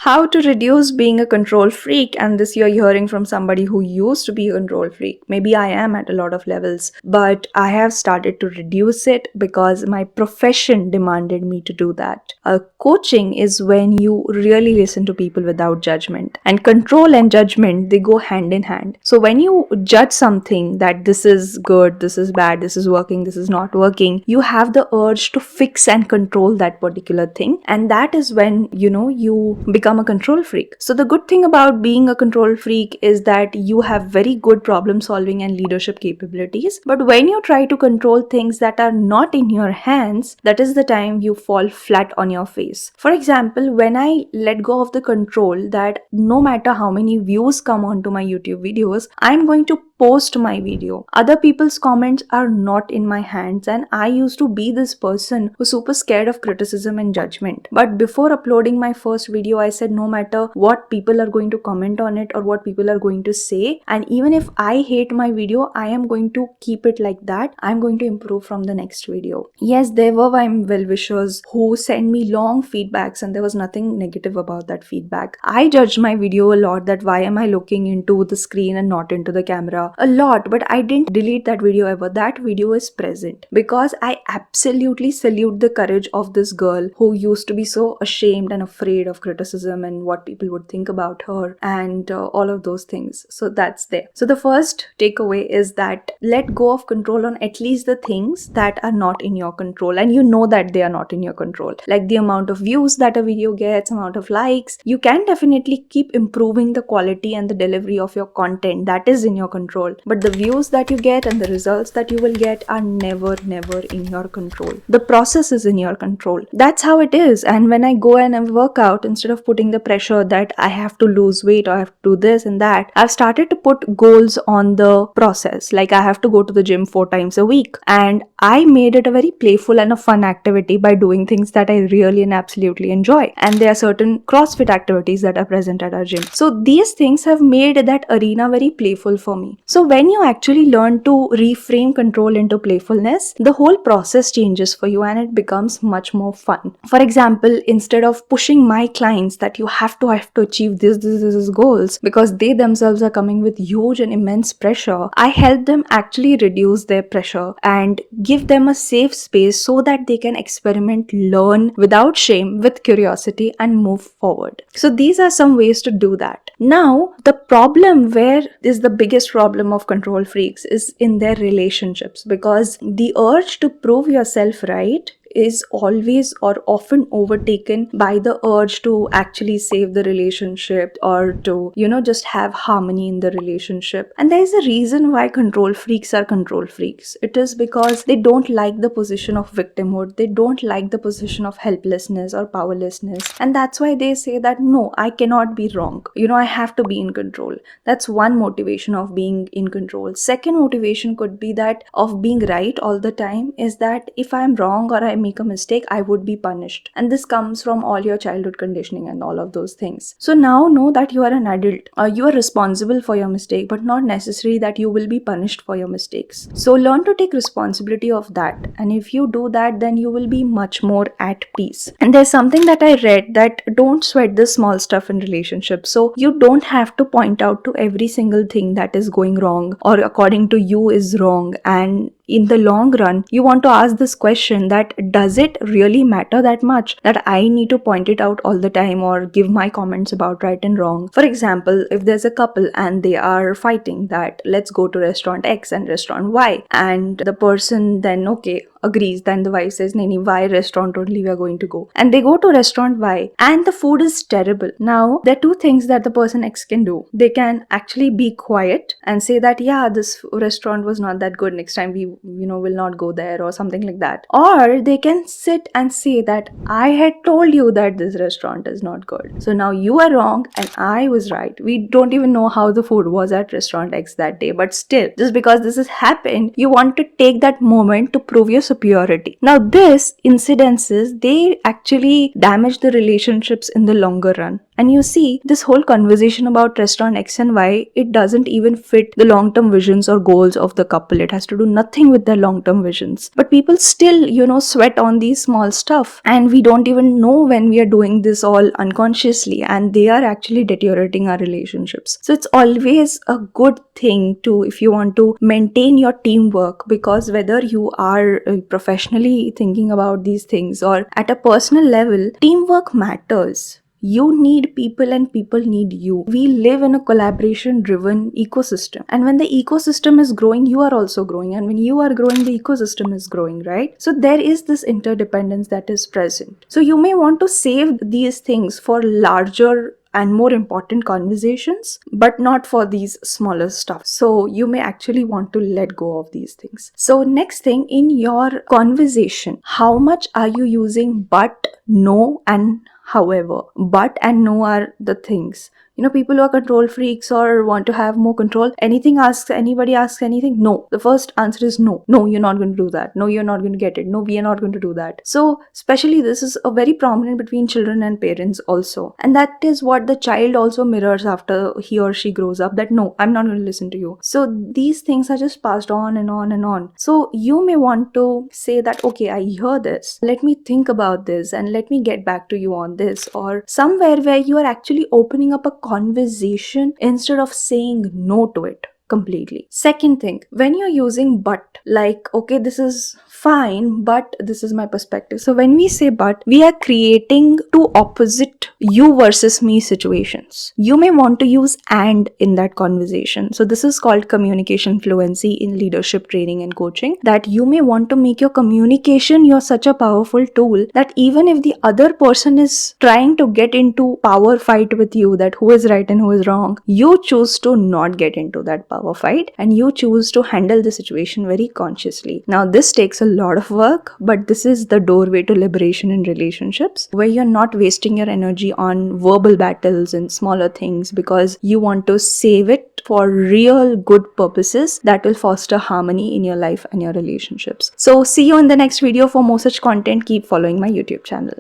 how to reduce being a control freak. And this you're hearing from somebody who used to be a control freak. Maybe I am at a lot of levels, but I have started to reduce it because my profession demanded me to do that. Coaching is when you really listen to people without judgment, and control and judgment, they go hand in hand. So when you judge something that this is good, this is bad, this is working, this is not working, you have the urge to fix and control that particular thing, and that is when you become a control freak. So the good thing about being a control freak is that you have very good problem solving and leadership capabilities, but when you try to control things that are not in your hands, that is the time you fall flat on your face. For example, when I let go of the control that no matter how many views come onto my YouTube videos, I'm going to post my video. Other people's comments are not in my hands, and I used to be this person who's super scared of criticism and judgment. But before uploading my first video, I said no matter what people are going to comment on it or what people are going to say, and even if I hate my video, I am going to keep it like that. I'm going to improve from the next video. Yes, there were my well-wishers who sent me long feedbacks, and there was nothing negative about that feedback. I judged my video a lot, that why am I looking into the screen and not into the camera a lot, but I didn't delete that video ever. That video is present because I absolutely salute the courage of this girl who used to be so ashamed and afraid of criticism and what people would think about her and all of those things. So that's there. So the first takeaway is that let go of control on at least the things that are not in your control, and you know that they are not in your control, like the amount of views that a video gets, amount of likes. You can definitely keep improving the quality and the delivery of your content, that is in your control, but the views that you get and the results that you will get are never in your control. The process is in your control. That's how it is. And when I go and I work out, instead of putting the pressure that I have to lose weight or I have to do this and that, I've started to put goals on the process. Like I have to go to the gym 4 times a week, and I made it a very playful and a fun activity by doing things that I really and absolutely enjoy. And there are certain CrossFit activities that are present at our gym. So these things have made that arena very playful for me. So when you actually learn to reframe control into playfulness, the whole process changes for you and it becomes much more fun. For example, instead of pushing my clients that you have to achieve this goals because they themselves are coming with huge and immense pressure, I help them actually reduce their pressure and give them a safe space so that they can experiment, learn without shame, with curiosity, and move forward. So these are some ways to do that. Now, the problem where is the biggest problem of control freaks is in their relationships, because the urge to prove yourself right is always or often overtaken by the urge to actually save the relationship or to, just have harmony in the relationship. And there is a reason why control freaks are control freaks. It is because they don't like the position of victimhood. They don't like the position of helplessness or powerlessness. And that's why they say that, no, I cannot be wrong. I have to be in control. That's one motivation of being in control. Second motivation could be that of being right all the time is that if I'm wrong or I make a mistake, I would be punished. And this comes from all your childhood conditioning and all of those things. So now know that you are an adult. You are responsible for your mistake, but not necessarily that you will be punished for your mistakes. So learn to take responsibility of that. And if you do that, then you will be much more at peace. And there's something that I read that don't sweat the small stuff in relationships. So you don't have to point out to every single thing that is going wrong or according to you is wrong. And in the long run, you want to ask this question that does it really matter that much that I need to point it out all the time or give my comments about right and wrong? For example, if there's a couple and they are fighting that let's go to restaurant X and restaurant Y, and the person then agrees, then the wife says nahi, Y restaurant only we are going to go, and they go to restaurant Y and the food is terrible. Now there are two things that the person X can do. They can actually be quiet and say that yeah, this restaurant was not that good, next time we will not go there or something like that. Or they can sit and say that I had told you that this restaurant is not good, so now you are wrong and I was right. We don't even know how the food was at restaurant X that day, but still, just because this has happened, you want to take that moment to prove your superiority. Now these incidences, they actually damage the relationships in the longer run. And you see, this whole conversation about restaurant X and Y, it doesn't even fit the long-term visions or goals of the couple. It has to do nothing with their long-term visions. But people still, sweat on these small stuff. And we don't even know when we are doing this all unconsciously. And they are actually deteriorating our relationships. So it's always a good thing to, if you want to maintain your teamwork, because whether you are professionally thinking about these things or at a personal level, teamwork matters. You need people and people need you. We live in a collaboration driven ecosystem. And when the ecosystem is growing, you are also growing. And when you are growing, the ecosystem is growing, right? So there is this interdependence that is present. So you may want to save these things for larger and more important conversations, but not for these smaller stuff. So you may actually want to let go of these things. So next thing, in your conversation, how much are you using but, no, and however? But and no are the things. People who are control freaks or want to have more control, anybody asks anything, no. The first answer is no. No, you're not going to do that. No, you're not going to get it. No, we are not going to do that. So, especially this is a very prominent between children and parents also. And that is what the child also mirrors after he or she grows up, that no, I'm not going to listen to you. So, these things are just passed on and on and on. So, you may want to say that, okay, I hear this. Let me think about this and let me get back to you on this, or somewhere where you are actually opening up a conversation instead of saying no to it completely. Second thing, when you're using but, like, okay, this is fine, but this is my perspective. So when we say but, we are creating two opposite you versus me situations. You may want to use and in that conversation. So this is called communication fluency in leadership training and coaching, that you may want to make your communication your such a powerful tool that even if the other person is trying to get into power fight with you, that who is right and who is wrong, you choose to not get into that power fight and you choose to handle the situation very consciously. Now this takes a lot of work, but this is the doorway to liberation in relationships, where you're not wasting your energy on verbal battles and smaller things, because you want to save it for real good purposes that will foster harmony in your life and your relationships. So see you in the next video. For more such content, keep following my YouTube channel.